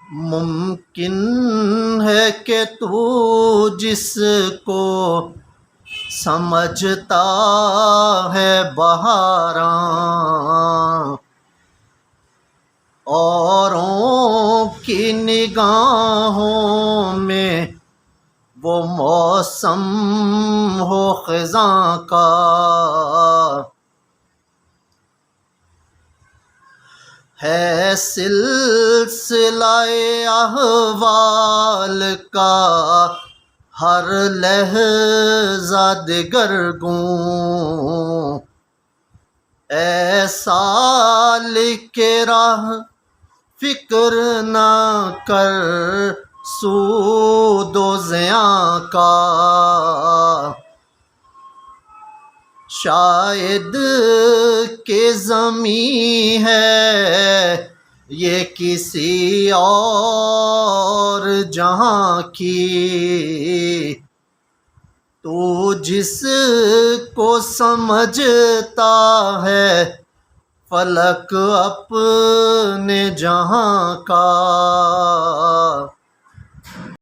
ممکن ہے کہ تو جس کو سمجھتا ہے بہاراں، اوروں کی نگاہوں میں وہ موسم ہو خزاں کا، ہے سلسلہ احوال کا ہر لحظہ دگرگوں، اے سالک راہ فکر نہ کر سود و زیاں کا، شاید کہ زمیں ہے یہ کسی اور جہاں کی، تو جس کو سمجھتا ہے فلک اپنے جہاں کا۔